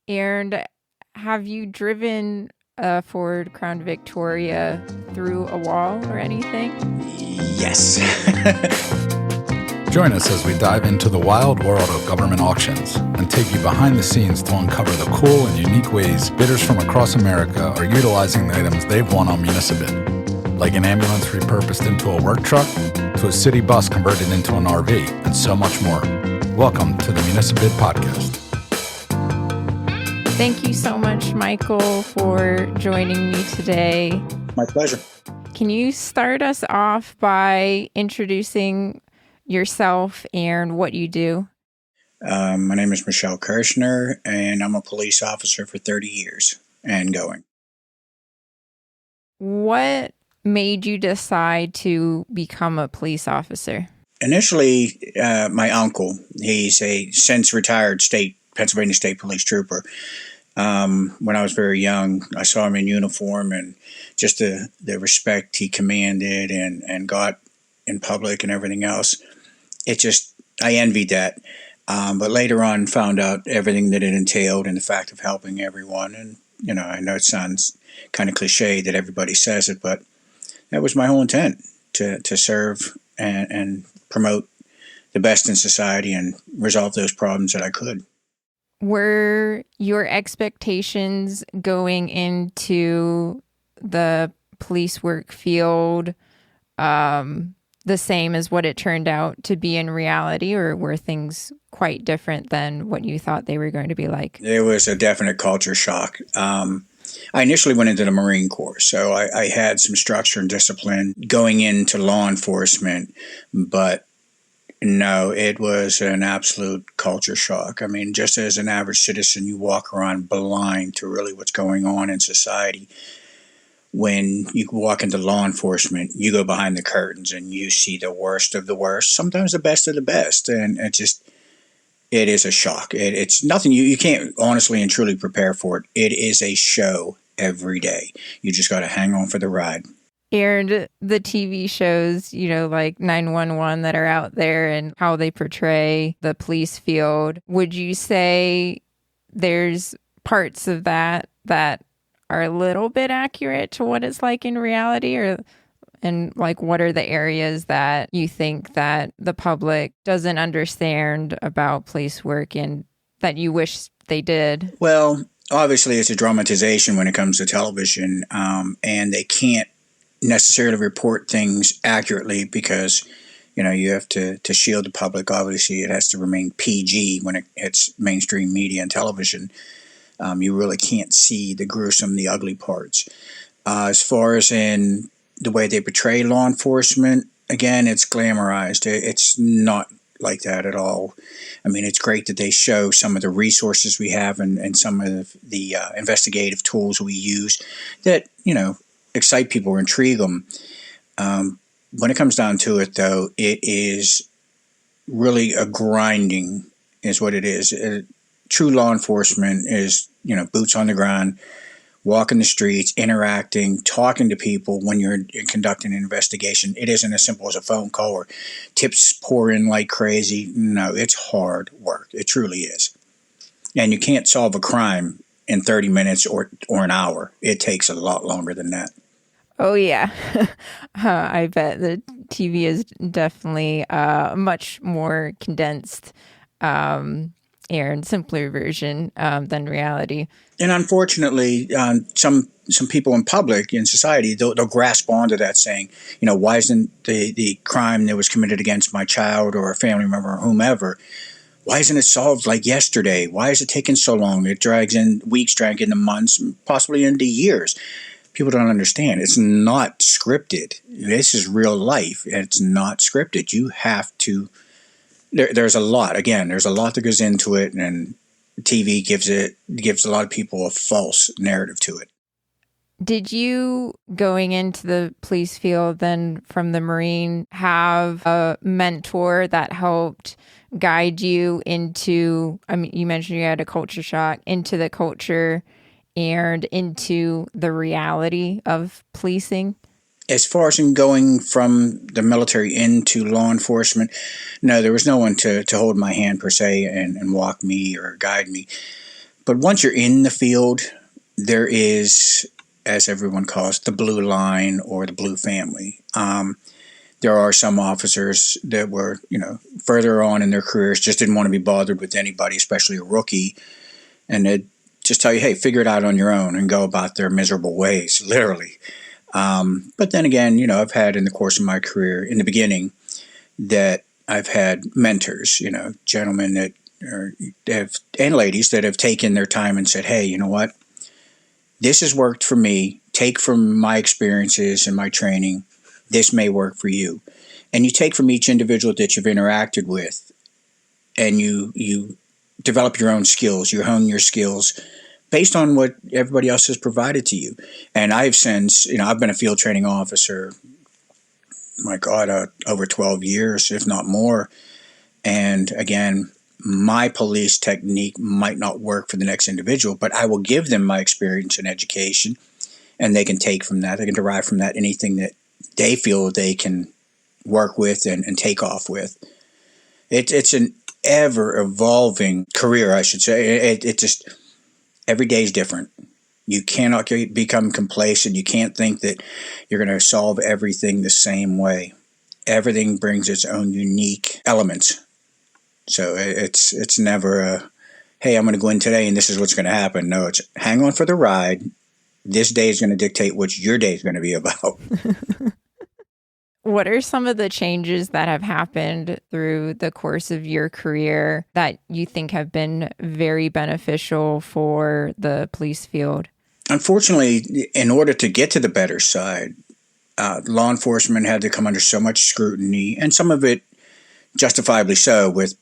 And have you driven a Ford Crown Victoria through a wall or anything? Yes. Join us as we dive into the wild world of government auctions and take you behind the scenes to uncover the cool and unique ways bidders from across America are utilizing the items they've won on Municibid. Like an ambulance repurposed into a work truck, to a city bus converted into an RV, and so much more. Welcome to the Municibid Podcast. Thank you so much, Michael, for joining me today. My pleasure. Can you start us off by introducing yourself and what you do? My name is Michel Kershner, and I'm a police officer for 30 years and going. What made you decide to become a police officer? Initially, my uncle, he's a since retired Pennsylvania State Police trooper. When I was very young, I saw him in uniform, and just the respect he commanded and got in public and everything else. I envied that. But later on found out everything that it entailed and the fact of helping everyone. And, I know it sounds kind of cliche that everybody says it, but that was my whole intent, to serve and promote the best in society and resolve those problems that I could. Were your expectations going into the police work field the same as what it turned out to be in reality, or were things quite different than what you thought they were going to be like? There was a definite culture shock. I initially went into the Marine Corps, so I had some structure and discipline going into law enforcement, but no, it was an absolute culture shock. I mean, just as an average citizen, you walk around blind to really what's going on in society. When you walk into law enforcement, you go behind the curtains and you see the worst of the worst, sometimes the best of the best. And it is a shock. It's nothing, you can't honestly and truly prepare for it. It is a show every day. You just got to hang on for the ride. And the TV shows, like 911 that are out there and how they portray the police field, would you say there's parts of that are a little bit accurate to what it's like in reality? And what are the areas that you think that the public doesn't understand about police work and that you wish they did? Well, obviously it's a dramatization when it comes to television, and they can't necessarily report things accurately because you have to shield the public. Obviously it has to remain PG when it's mainstream media and television. You really can't see the gruesome, the ugly parts. As far as in the way they portray law enforcement, again, it's glamorized. It's not like that at all. I mean, it's great that they show some of the resources we have and some of the investigative tools we use that, excite people or intrigue them. When it comes down to it, though, it is really a grinding is what it is. True law enforcement is, boots on the ground, walking the streets, interacting, talking to people when you're conducting an investigation. It isn't as simple as a phone call or tips pour in like crazy. No, it's hard work. It truly is. And you can't solve a crime in 30 minutes or an hour. It takes a lot longer than that. Oh, yeah. I bet the TV is definitely a much more condensed and simpler version than reality. And unfortunately, some people in public, in society, they'll grasp onto that saying, why isn't the crime that was committed against my child or a family member or whomever, why isn't it solved like yesterday? Why is it taking so long? It drags in weeks, drags into months, possibly into years. People don't understand. It's not scripted. This is real life. It's not scripted. You have to. There's a lot. Again, there's a lot that goes into it, and TV gives a lot of people a false narrative to it. Did you, going into the police field then from the Marine, have a mentor that helped guide you into, you mentioned you had a culture shock, into the culture and into the reality of policing? As far as in going from the military into law enforcement, no, there was no one to hold my hand per se and walk me or guide me. But once you're in the field, there is, as everyone calls it, the blue line or the blue family. There are some officers that were, further on in their careers, just didn't want to be bothered with anybody, especially a rookie, and they'd just tell you, hey, figure it out on your own and go about their miserable ways, literally. But then again, I've had in the course of my career, in the beginning, that I've had mentors, gentlemen that and ladies that have taken their time and said, hey, you know what? This has worked for me. Take from my experiences and my training. This may work for you. And you take from each individual that you've interacted with, and you develop your own skills. You hone your skills based on what everybody else has provided to you. And I've since, I've been a field training officer, my God, over 12 years, if not more. And again, my police technique might not work for the next individual, but I will give them my experience and education, and they can take from that. They can derive from that anything that they feel they can work with and take off with. It's an ever-evolving career, I should say. It just, every day is different. You cannot become complacent. You can't think that you're going to solve everything the same way. Everything brings its own unique elements. So it's never a, hey, I'm going to go in today and this is what's going to happen. No, it's hang on for the ride. This day is going to dictate what your day is going to be about. What are some of the changes that have happened through the course of your career that you think have been very beneficial for the police field? Unfortunately, in order to get to the better side, law enforcement had to come under so much scrutiny, and some of it justifiably so, with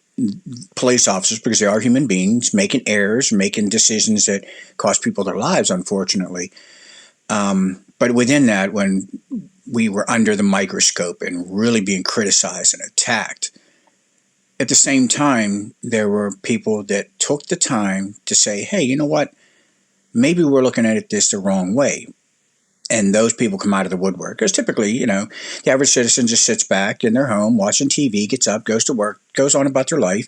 police officers, because they are human beings making errors, making decisions that cost people their lives, unfortunately. But within that, when we were under the microscope and really being criticized and attacked, at the same time, there were people that took the time to say, hey, you know what? Maybe we're looking at this the wrong way. And those people come out of the woodwork. Because typically, the average citizen just sits back in their home, watching TV, gets up, goes to work, goes on about their life,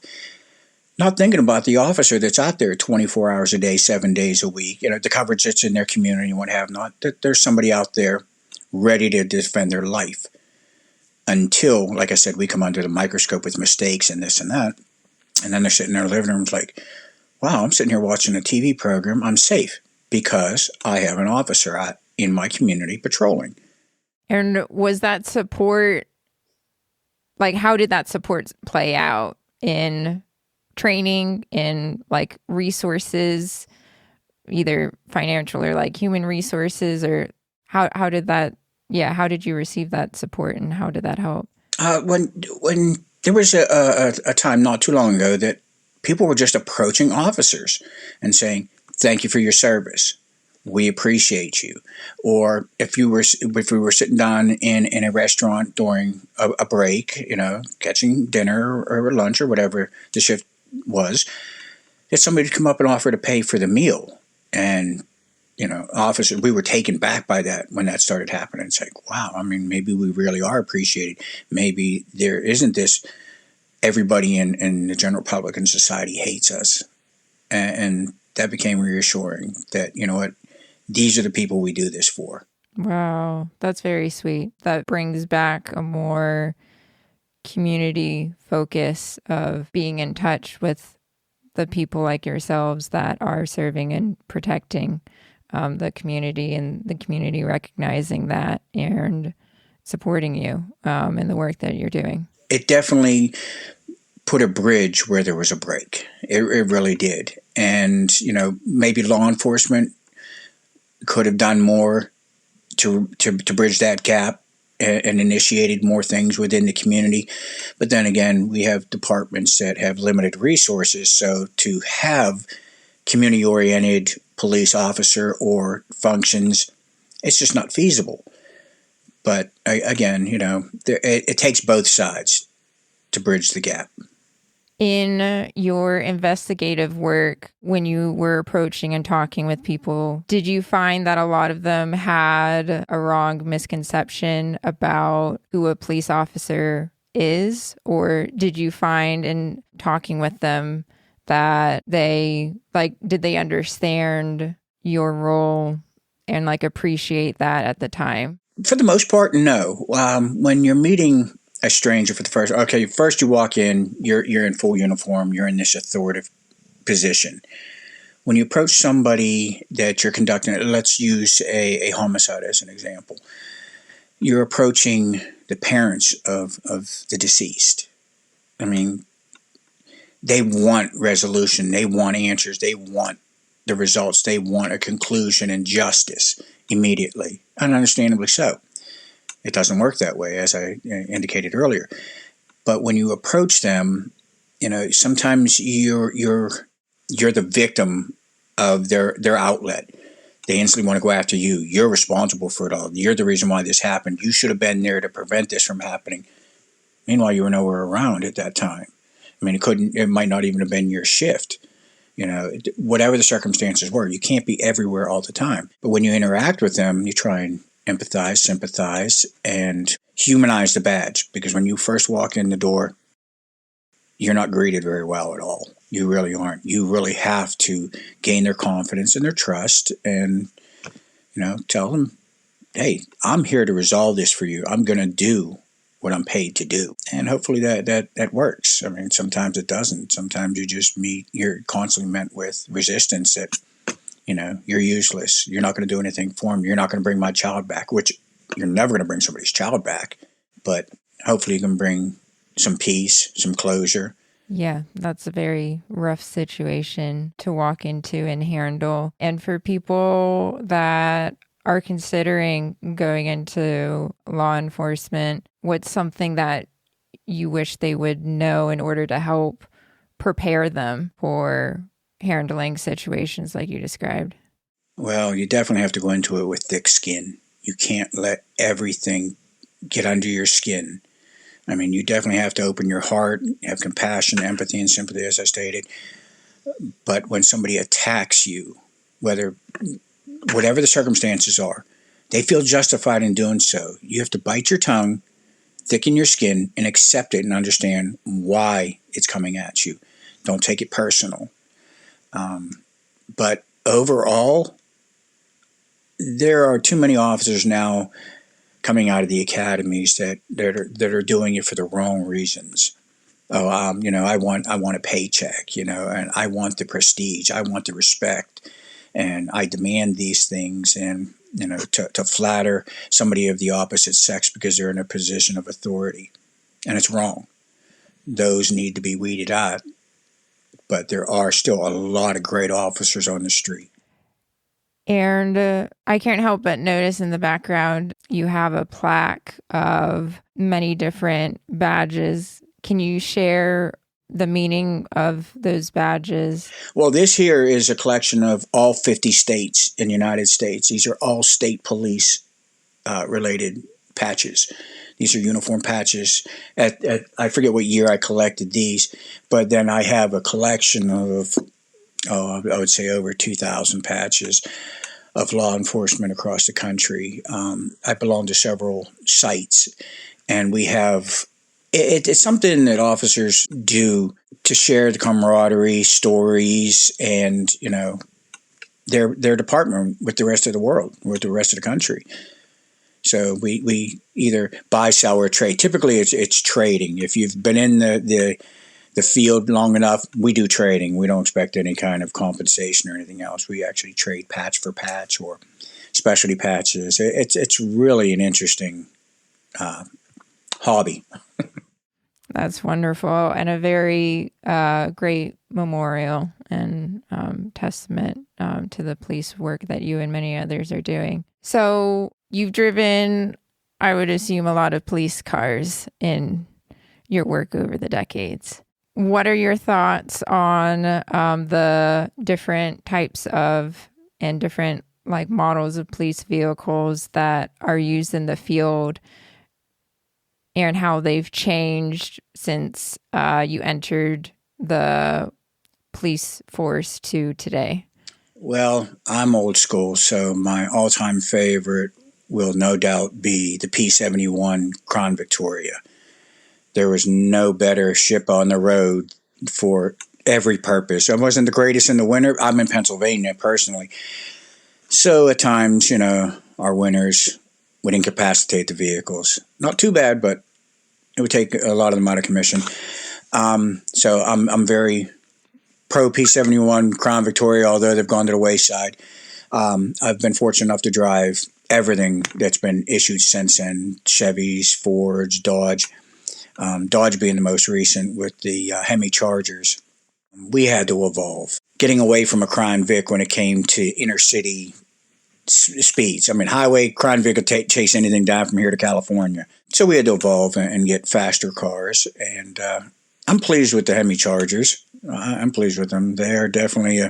not thinking about the officer that's out there 24 hours a day, 7 days a week, the coverage that's in their community and what have not, that there's somebody out there ready to defend their life. Until, like I said, we come under the microscope with mistakes and this and that. And then they're sitting in their living rooms like, wow, I'm sitting here watching a TV program. I'm safe because I have an officer in my community patrolling. And was that support, like, how did that support play out in training, in like resources, either financial or like human resources, or how did that, how did you receive that support and how did that help? When there was a time not too long ago that people were just approaching officers and saying, thank you for your service. We appreciate you. Or if we were sitting down in a restaurant during a break, catching dinner or lunch or whatever the shift was, that somebody would come up and offer to pay for the meal. And, officers, we were taken back by that when that started happening. It's like, wow, I mean, maybe we really are appreciated. Maybe there isn't this, everybody in the general public and society hates us. And that became reassuring that, what, these are the people we do this for. Wow, that's very sweet. That brings back a more community focus of being in touch with the people like yourselves that are serving and protecting the community, and the community recognizing that and supporting you in the work that you're doing. It definitely put a bridge where there was a break. It really did. And, maybe law enforcement could have done more to bridge that gap and initiated more things within the community. But then again, we have departments that have limited resources. So to have community-oriented police officer or functions, it's just not feasible. But again, it takes both sides to bridge the gap. In your investigative work, when you were approaching and talking with people, did you find that a lot of them had a wrong misconception about who a police officer is? Or did you find in talking with them that they did they understand your role and appreciate that at the time? For the most part, no. When you're meeting a stranger for the first you walk in, you're in full uniform, you're in this authoritative position. When you approach somebody that you're conducting, let's use a homicide as an example. You're approaching the parents of the deceased. I mean, they want resolution. They want answers. They want the results. They want a conclusion and justice immediately, and understandably so. It doesn't work that way, as I indicated earlier. But when you approach them, sometimes you're the victim of their outlet. They instantly want to go after you. You're responsible for it all. You're the reason why this happened. You should have been there to prevent this from happening. Meanwhile, you were nowhere around at that time. I mean, it might not even have been your shift. Whatever the circumstances were, you can't be everywhere all the time. But when you interact with them, you try and empathize, sympathize, and humanize the badge. Because when you first walk in the door, you're not greeted very well at all. You really aren't. You really have to gain their confidence and their trust and, tell them, hey, I'm here to resolve this for you. I'm going to do what I'm paid to do. And hopefully that works. I mean, sometimes it doesn't. Sometimes you're constantly met with resistance that, you're useless. You're not going to do anything for me. You're not going to bring my child back, which you're never going to bring somebody's child back. But hopefully you can bring some peace, some closure. Yeah, that's a very rough situation to walk into and handle. And for people that are considering going into law enforcement, what's something that you wish they would know in order to help prepare them for handling situations like you described? Well, you definitely have to go into it with thick skin. You can't let everything get under your skin. I mean, you definitely have to open your heart, have compassion, empathy, and sympathy, as I stated. But when somebody attacks you, whatever the circumstances are, they feel justified in doing so. You have to bite your tongue, thicken your skin, and accept it and understand why it's coming at you. Don't take it personal. But overall, there are too many officers now coming out of the academies that are doing it for the wrong reasons. Oh, I want a paycheck, and I want the prestige, I want the respect, and I demand these things, and to flatter somebody of the opposite sex because they're in a position of authority, and it's wrong. Those need to be weeded out, but there are still a lot of great officers on the street. And I can't help but notice in the background, you have a plaque of many different badges. Can you share the meaning of those badges? Well, this here is a collection of all 50 states in the United States. These are all state police related patches. These are uniform patches. I forget what year I collected these, but then I have a collection of, I would say over 2,000 patches of law enforcement across the country. I belong to several sites, and we have it's something that officers do to share the camaraderie, stories, and their department with the rest of the world, with the rest of the country. So we either buy, sell, or trade. Typically, it's trading. If you've been in the field long enough, we do trading. We don't expect any kind of compensation or anything else. We actually trade patch for patch or specialty patches. It's really an interesting hobby. That's wonderful, and a very great memorial and testament to the police work that you and many others are doing. So you've driven, I would assume, a lot of police cars in your work over the decades. What are your thoughts on the different types of and different models of police vehicles that are used in the field and how they've changed since you entered the police force to today? Well, I'm old school, so my all-time favorite will no doubt be the P-71 Crown Victoria. There was no better ship on the road for every purpose. I wasn't the greatest in the winter. I'm in Pennsylvania personally. So at times, our winters would incapacitate the vehicles. Not too bad, but it would take a lot of them out of commission. So I'm very pro P71 Crown Victoria, although they've gone to the wayside. I've been fortunate enough to drive everything that's been issued since then: Chevys, Fords, Dodge. Dodge being the most recent with the Hemi Chargers. We had to evolve, getting away from a Crown Vic when it came to inner city speeds. I mean, highway Crown Vic could chase anything down from here to California. So we had to evolve and get faster cars. And I'm pleased with the Hemi Chargers. I'm pleased with them. They are definitely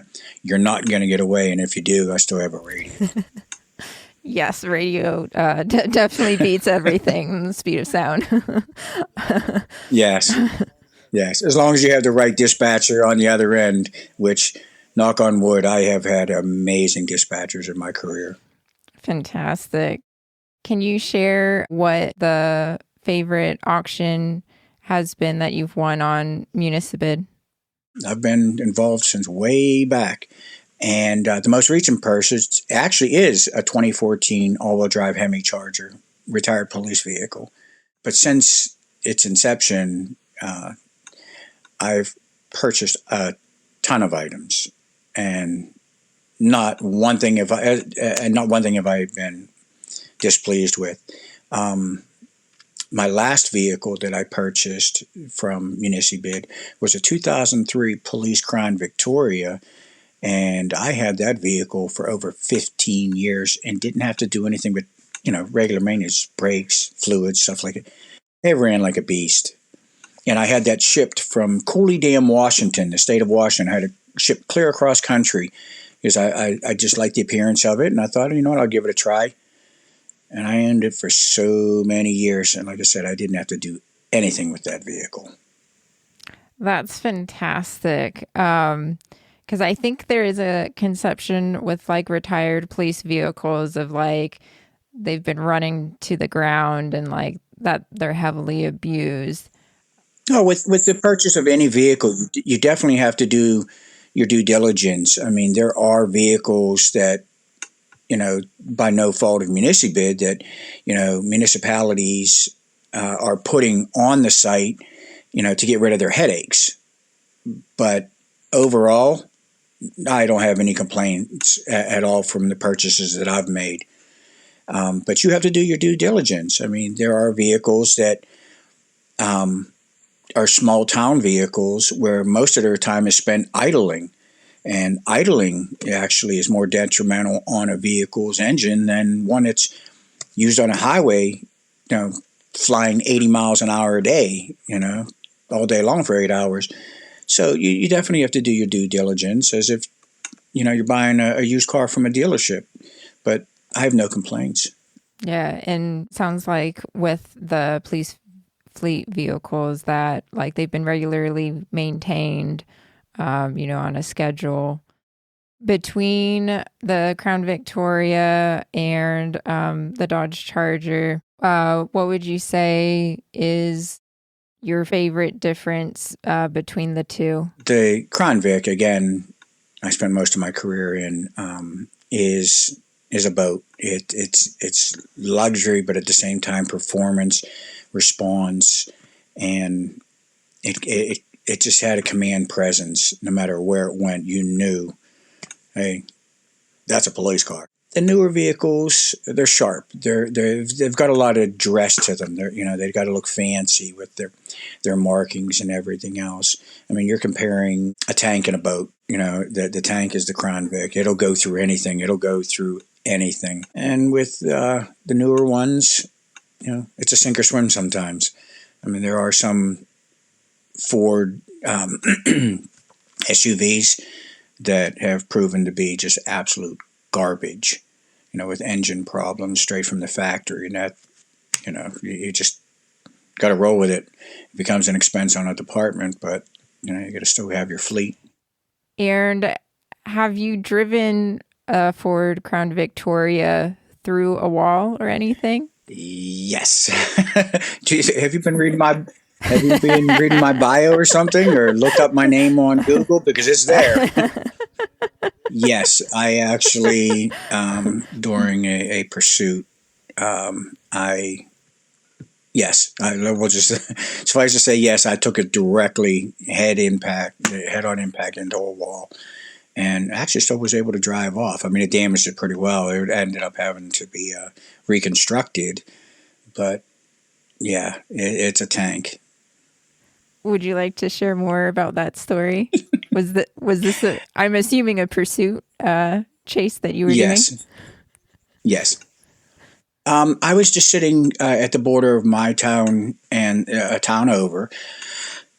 you're not going to get away. And if you do, I still have a radio. Yes, radio definitely beats everything, the speed of sound. Yes. As long as you have the right dispatcher on the other end, which, knock on wood, I have had amazing dispatchers in my career. Fantastic. Can you share what the favorite auction has been that you've won on Municipid? I've been involved since way back. And the most recent purchase actually is a 2014 all-wheel drive Hemi Charger, retired police vehicle. But since its inception, I've purchased a ton of items, and not one thing have I been displeased with. My last vehicle that I purchased from Municipid was a 2003 Police Crown Victoria. And I had that vehicle for over 15 years and didn't have to do anything but, regular maintenance, brakes, fluids, stuff like it. It ran like a beast. And I had that shipped from Cooley Dam, Washington, the state of Washington. I had it shipped clear across country because I just liked the appearance of it. And I thought, I'll give it a try. And I owned it for so many years. And like I said, I didn't have to do anything with that vehicle. That's fantastic. Because I think there is a conception with retired police vehicles of they've been running to the ground and that they're heavily abused. No, with the purchase of any vehicle, you definitely have to do your due diligence. I mean, there are vehicles that, by no fault of Municipid that, municipalities are putting on the site, to get rid of their headaches. But overall, I don't have any complaints at all from the purchases that I've made. But you have to do your due diligence. I mean, there are vehicles that are small town vehicles where most of their time is spent idling. And idling actually is more detrimental on a vehicle's engine than one that's used on a highway, flying 80 miles an hour a day, all day long for 8 hours. So you definitely have to do your due diligence as if, you're buying a used car from a dealership. But I have no complaints. Yeah, and sounds like with the police fleet vehicles that they've been regularly maintained, on a schedule. Between the Crown Victoria and the Dodge Charger, what would you say is your favorite difference between the two? The Crown Vic, again, I spent most of my career in, is a boat. It's luxury, but at the same time, performance, response, and it just had a command presence. No matter where it went, you knew, hey, that's a police car. The newer vehicles, they're sharp. They've got a lot of dress to them. They've got to look fancy with their markings and everything else. I mean, you're comparing a tank and a boat. The tank is the Crown Vic. It'll go through anything. And with the newer ones, it's a sink or swim sometimes. I mean, there are some Ford SUVs that have proven to be just absolute garbage, with engine problems straight from the factory. And that, you just got to roll with it. It becomes an expense on a department, but, you got to still have your fleet. And have you driven a Ford Crown Victoria through a wall or anything? Yes. Have you been reading my Have you been reading my bio or something, or looked up my name on Google? Because it's there. Yes, I actually, during a pursuit, I yes, I will just suffice to say yes. I took it directly head on impact into a wall, and actually still was able to drive off. I mean, it damaged it pretty well. It ended up having to be reconstructed, but yeah, it's a tank. Would you like to share more about that story? Was this a, I'm assuming, a pursuit chase that you were doing? Yes, yes. I was just sitting at the border of my town and a town over,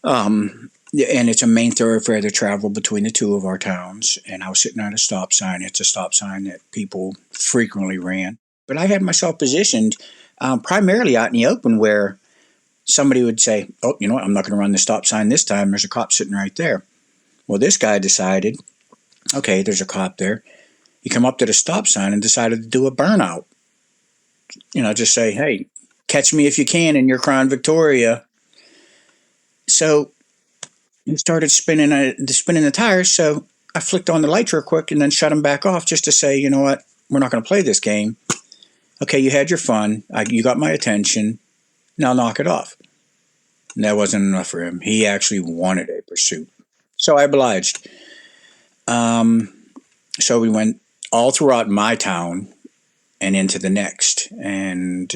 and it's a main thoroughfare to travel between the two of our towns. And I was sitting at a stop sign. It's a stop sign that people frequently ran, but I had myself positioned primarily out in the open where somebody would say, "Oh, you know what? I'm not going to run the stop sign this time. There's a cop sitting right there." Well, this guy decided, okay, there's a cop there. He come up to the stop sign and decided to do a burnout. Just say, "Hey, catch me if you can in your Crown Victoria." So he started spinning the tires. So I flicked on the lights real quick and then shut him back off just to say, you know what, we're not going to play this game. Okay, you had your fun. You got my attention. Now knock it off. And that wasn't enough for him. He actually wanted a pursuit. So I obliged. So we went all throughout my town and into the next. And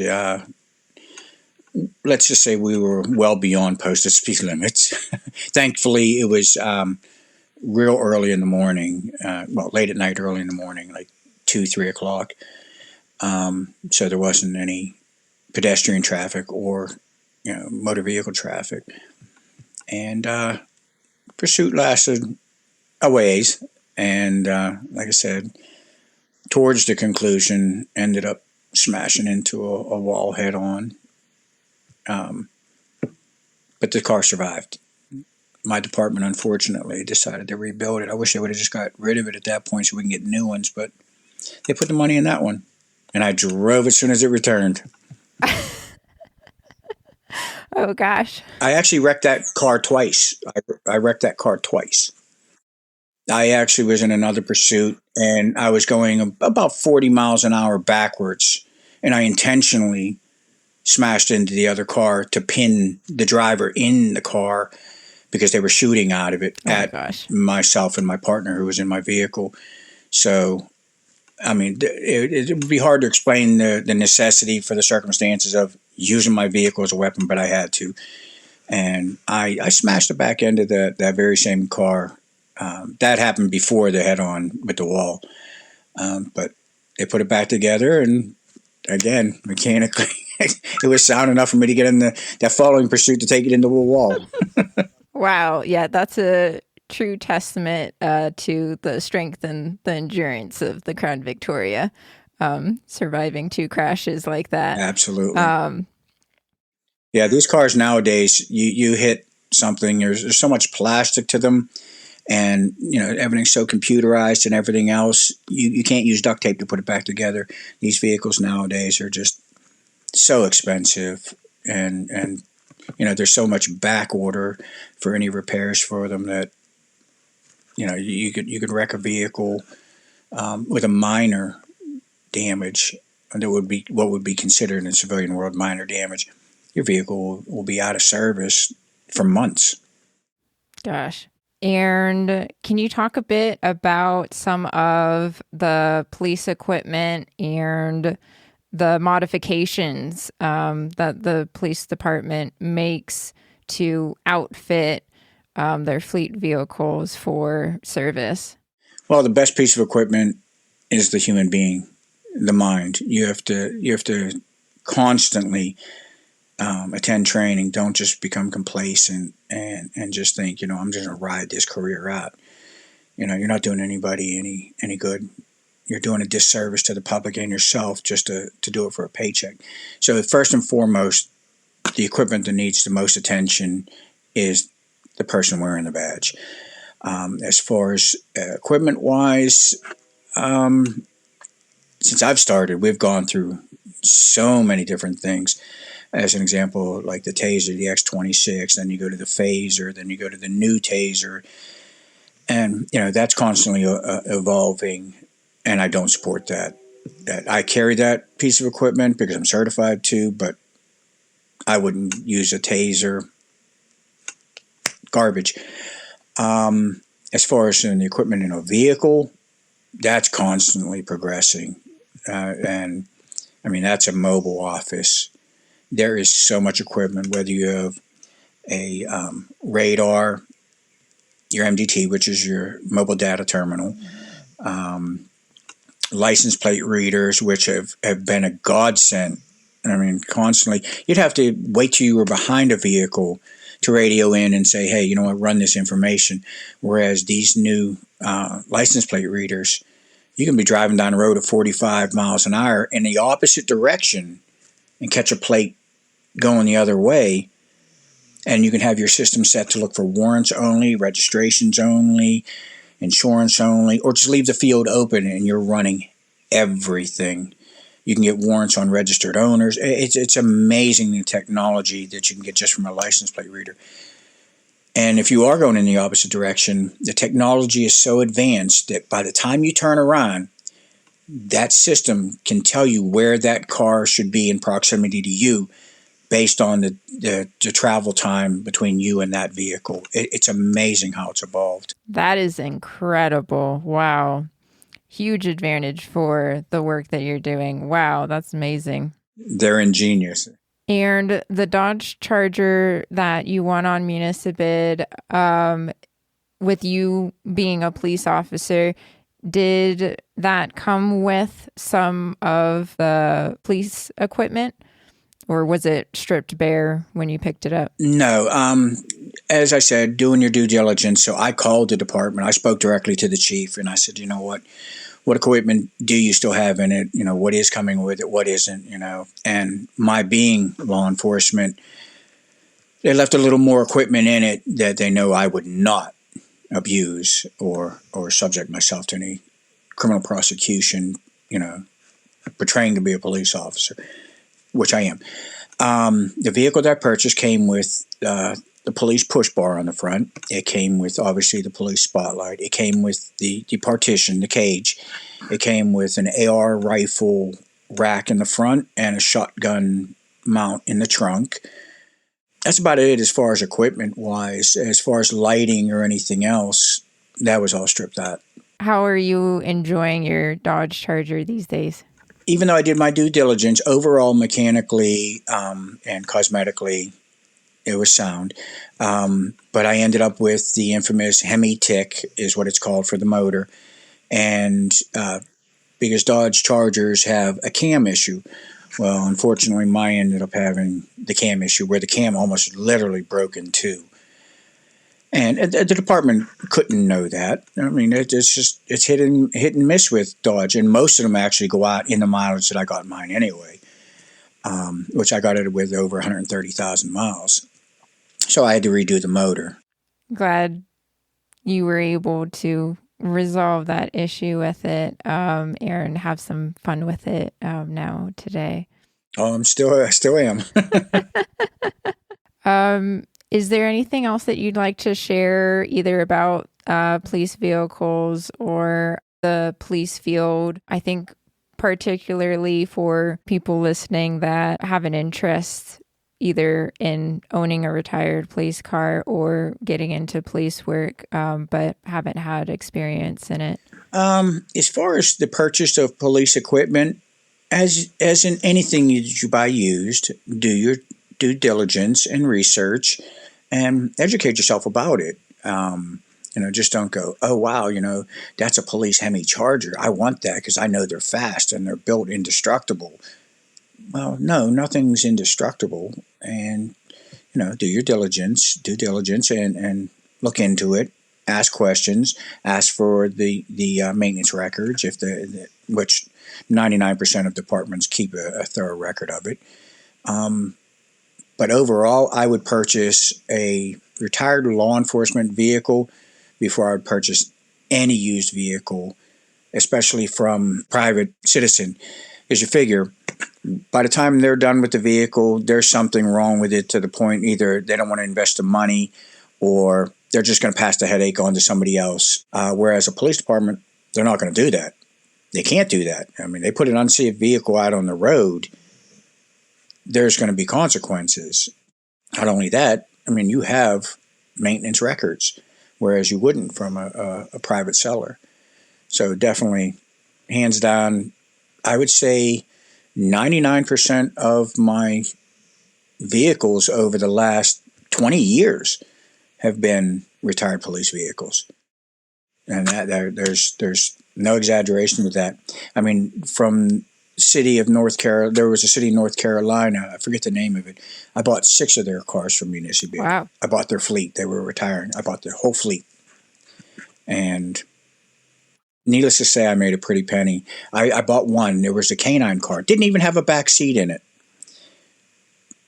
let's just say we were well beyond posted speed limits. Thankfully, it was real early in the morning, late at night, early in the morning, like 2, 3 o'clock. So there wasn't any pedestrian traffic or motor vehicle traffic. And pursuit lasted a ways. And like I said, towards the conclusion, ended up smashing into a wall head on. But the car survived. My department, unfortunately, decided to rebuild it. I wish they would have just got rid of it at that point so we can get new ones, but they put the money in that one. And I drove as soon as it returned. Oh, gosh. I actually wrecked that car twice. I wrecked that car twice. I actually was in another pursuit, and I was going about 40 miles an hour backwards, and I intentionally smashed into the other car to pin the driver in the car because they were shooting out of it at myself and my partner who was in my vehicle. So, I mean, it would be hard to explain the necessity for the circumstances of using my vehicle as a weapon, but I had to. And I smashed the back end of that very same car. That happened before the head-on with the wall. But they put it back together, and again, mechanically, it was sound enough for me to get in that following pursuit to take it into a wall. Wow. Yeah, that's a true testament to the strength and the endurance of the Crown Victoria, surviving 2 crashes like that. Absolutely. Yeah, these cars nowadays, you hit something, there's so much plastic to them, and everything's so computerized and everything else. You can't use duct tape to put it back together. These vehicles nowadays are just so expensive, and there's so much back order for any repairs for them that you could wreck a vehicle with a minor damage. That would be what would be considered in the civilian world minor damage. Your vehicle will be out of service for months. Gosh. And can you talk a bit about some of the police equipment and the modifications that the police department makes to outfit their fleet vehicles for service? Well, the best piece of equipment is the human being, the mind. You have to constantly attend training. Don't just become complacent and just think, I'm just going to ride this career out. You're not doing anybody any good. You're doing a disservice to the public and yourself just to do it for a paycheck. So first and foremost, the equipment that needs the most attention is the person wearing the badge. As far as equipment-wise, since I've started, we've gone through so many different things. as an example, like the Taser, the X26, then you go to the Phaser, then you go to the new Taser, and that's constantly evolving, and I don't support that. I carry that piece of equipment because I'm certified to, but I wouldn't use a Taser. Garbage. As far as the equipment in a vehicle, that's constantly progressing, and I mean that's a mobile office. There is so much equipment, whether you have a radar, your MDT, which is your mobile data terminal, license plate readers, which have been a godsend. I mean, constantly. You'd have to wait till you were behind a vehicle to radio in and say, hey, run this information. Whereas these new license plate readers, you can be driving down the road at 45 miles an hour in the opposite direction and catch a plate going the other way. And you can have your system set to look for warrants only, registrations only, insurance only, or just leave the field open and you're running everything. You can get warrants on registered owners. It's amazing the technology that you can get just from a license plate reader. And if you are going in the opposite direction, the technology is so advanced that by the time you turn around, that system can tell you where that car should be in proximity to you based on the travel time between you and that vehicle. It's amazing how it's evolved. That is incredible. Wow. Huge advantage for the work that you're doing. Wow, that's amazing. They're ingenious. And the Dodge Charger that you won on Municipid, with you being a police officer, did that come with some of the police equipment? Or was it stripped bare when you picked it up? No. As I said, doing your due diligence. So I called the department. I spoke directly to the chief, and I said, you know what equipment do you still have in it? What is coming with it? What isn't? And my being law enforcement, they left a little more equipment in it that they know I would not abuse or subject myself to any criminal prosecution, portraying to be a police officer, which I am. The vehicle that I purchased came with the police push bar on the front. It came with, obviously, the police spotlight. It came with the partition, the cage. It came with an AR rifle rack in the front and a shotgun mount in the trunk. That's about it as far as equipment-wise. As far as lighting or anything else, that was all stripped out. How are you enjoying your Dodge Charger these days? Even though I did my due diligence, overall mechanically and cosmetically, it was sound. But I ended up with the infamous Hemi tick, is what it's called for the motor. And because Dodge Chargers have a cam issue, well, unfortunately, mine ended up having the cam issue where the cam almost literally broke in two. And the department couldn't know that. I mean, it's hit and miss with Dodge, and most of them actually go out in the mileage that I got mine anyway, which I got it with over 130,000 miles. So I had to redo the motor. Glad you were able to resolve that issue with it, and have some fun with it now today. Oh, I still am. Is there anything else that you'd like to share, either about police vehicles or the police field? I think particularly for people listening that have an interest either in owning a retired police car or getting into police work, but haven't had experience in it. As far as the purchase of police equipment, as in anything that you buy used, do your due diligence and research and educate yourself about it. Just don't go, oh, wow, that's a police Hemi Charger. I want that because I know they're fast and they're built indestructible. Well, no, nothing's indestructible. And, do your due diligence and look into it. Ask questions. Ask for the maintenance records, which 99% of departments keep a thorough record of it. But overall, I would purchase a retired law enforcement vehicle before I would purchase any used vehicle, especially from private citizen. Because you figure by the time they're done with the vehicle, there's something wrong with it to the point either they don't want to invest the money or they're just going to pass the headache on to somebody else. Whereas a police department, they're not going to do that. They can't do that. I mean, they put an unsafe vehicle out on the road, there's going to be consequences. Not only that, I mean, you have maintenance records, whereas you wouldn't from a private seller. So definitely, hands down, I would say 99% of my vehicles over the last 20 years have been retired police vehicles. And there's no exaggeration with that. I mean, from city of North Carolina, there was a city in North Carolina, I forget the name of it. I bought 6 of their cars from Municipal. Wow. I bought their fleet. They were retiring. I bought their whole fleet. And needless to say, I made a pretty penny. I bought one. There was a canine car. Didn't even have a back seat in it.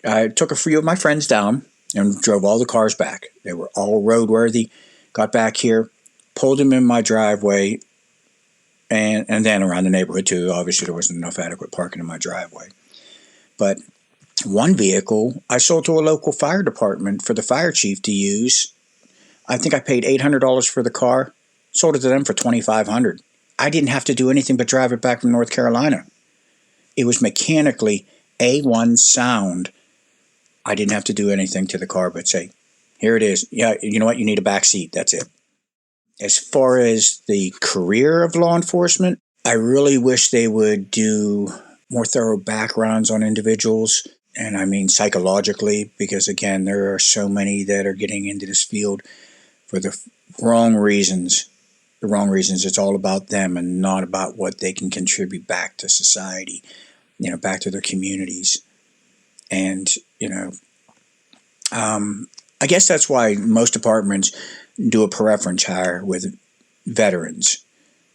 I took a few of my friends down and drove all the cars back. They were all roadworthy. Got back here, pulled them in my driveway, and then around the neighborhood too. Obviously, there wasn't enough adequate parking in my driveway. But one vehicle I sold to a local fire department for the fire chief to use. I think I paid $800 for the car. Sold it to them for $2,500. I didn't have to do anything but drive it back from North Carolina. It was mechanically A1 sound. I didn't have to do anything to the car but say, here it is. Yeah, you know what? You need a back seat. That's it. As far as the career of law enforcement, I really wish they would do more thorough backgrounds on individuals. And I mean psychologically, because again, there are so many that are getting into this field for the wrong reasons. The wrong reasons. It's all about them and not about what they can contribute back to society, back to their communities. And, I guess that's why most departments do a preference hire with veterans,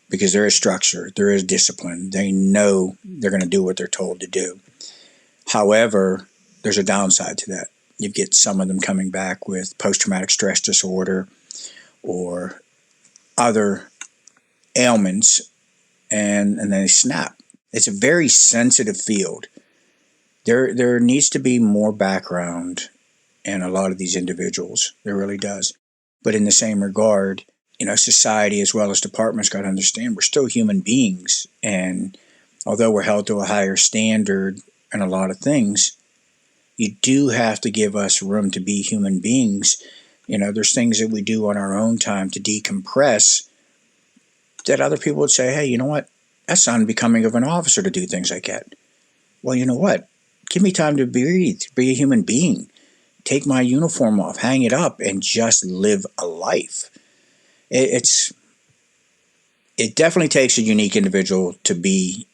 because there is structure, there is discipline. They know they're going to do what they're told to do. However, there's a downside to that. You get some of them coming back with post-traumatic stress disorder or other ailments, and then they snap. It's a very sensitive field. There needs to be more background in a lot of these individuals. There really does. But in the same regard, society as well as departments got to understand we're still human beings. And although we're held to a higher standard in a lot of things, you do have to give us room to be human beings. There's things that we do on our own time to decompress that other people would say, hey, you know what? That's unbecoming of an officer to do things like that. Well, you know what? Give me time to breathe, be a human being. Take my uniform off, hang it up, and just live a life. It definitely takes a unique individual to be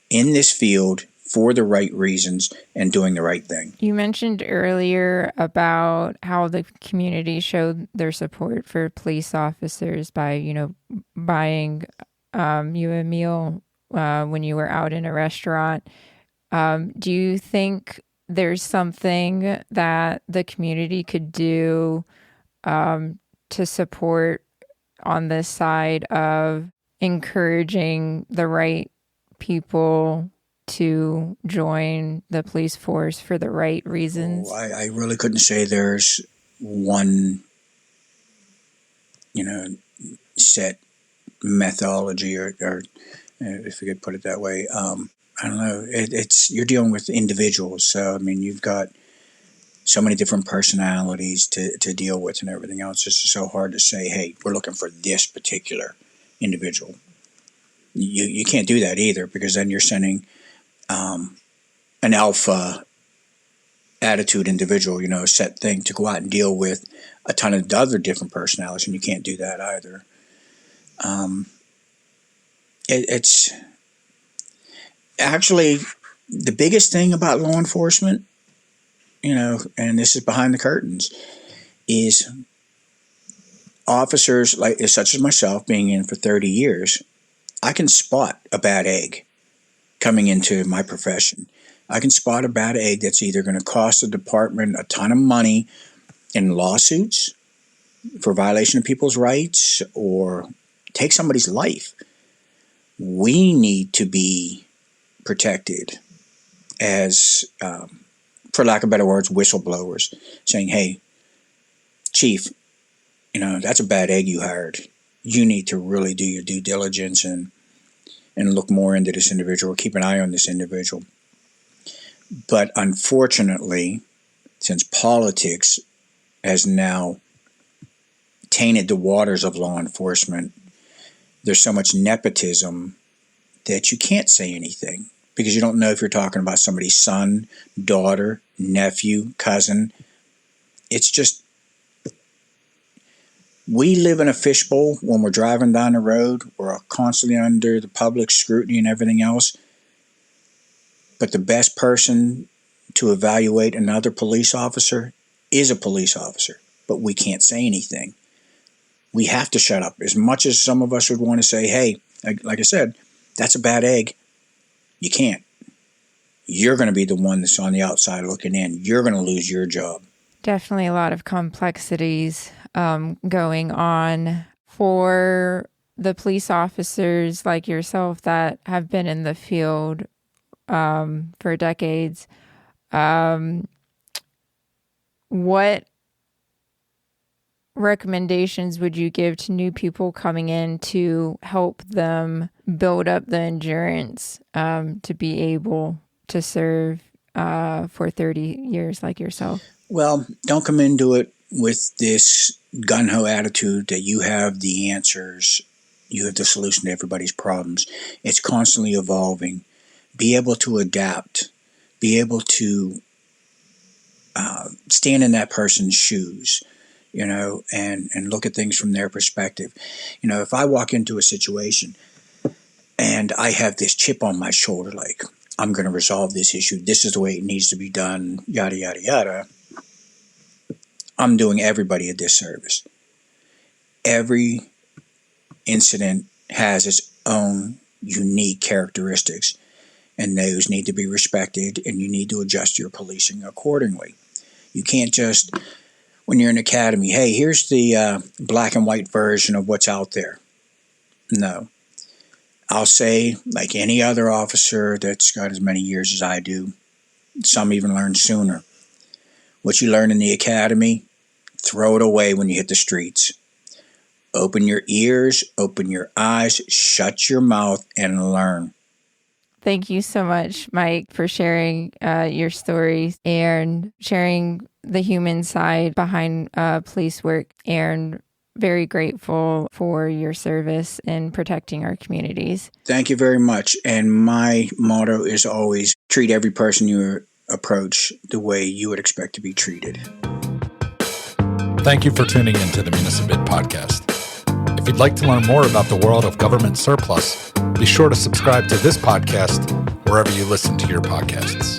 in this field for the right reasons and doing the right thing. You mentioned earlier about how the community showed their support for police officers by, buying you a meal when you were out in a restaurant. Do you think there's something that the community could do to support on this side of encouraging the right people to join the police force for the right reasons? I really couldn't say there's one, set methodology or if you could put it that way. I don't know. You're dealing with individuals. So, I mean, you've got so many different personalities to deal with and everything else. It's just so hard to say, hey, we're looking for this particular individual. You can't do that either, because then you're sending an alpha attitude individual, a set thing to go out and deal with a ton of other different personalities, and you can't do that either. It's actually the biggest thing about law enforcement, and this is behind the curtains, is officers such as myself being in for 30 years, I can spot a bad egg coming into my profession. I can spot a bad egg that's either going to cost the department a ton of money in lawsuits for violation of people's rights or take somebody's life. We need to be protected as, for lack of better words, whistleblowers, saying, hey, chief, that's a bad egg you hired. You need to really do your due diligence and look more into this individual, keep an eye on this individual. But unfortunately, since politics has now tainted the waters of law enforcement, there's so much nepotism that you can't say anything because you don't know if you're talking about somebody's son, daughter, nephew, cousin. It's just, we live in a fishbowl when we're driving down the road. We're constantly under the public scrutiny and everything else. But the best person to evaluate another police officer is a police officer. But we can't say anything. We have to shut up. As much as some of us would want to say, hey, like I said, that's a bad egg. You can't. You're going to be the one that's on the outside looking in. You're going to lose your job. Definitely a lot of complexities going on for the police officers like yourself that have been in the field for decades. What recommendations would you give to new people coming in to help them build up the endurance to be able to serve for 30 years like yourself? Well, don't come into it with this gung-ho attitude that you have the answers, you have the solution to everybody's problems. It's constantly evolving. Be able to adapt. Be able to stand in that person's shoes, and look at things from their perspective. If I walk into a situation and I have this chip on my shoulder, like, I'm going to resolve this issue, this is the way it needs to be done, yada, yada, yada, I'm doing everybody a disservice. Every incident has its own unique characteristics, and those need to be respected, and you need to adjust your policing accordingly. You can't just, when you're in academy, hey, here's the black and white version of what's out there. No. I'll say, like any other officer that's got as many years as I do, some even learn sooner. What you learn in the academy, throw it away when you hit the streets. Open your ears, open your eyes, shut your mouth, and learn. Thank you so much, Mike, for sharing your stories and sharing the human side behind police work, and very grateful for your service in protecting our communities. Thank you very much. And my motto is always treat every person you approach the way you would expect to be treated. Thank you for tuning in to the Municibit podcast. If you'd like to learn more about the world of government surplus, be sure to subscribe to this podcast wherever you listen to your podcasts.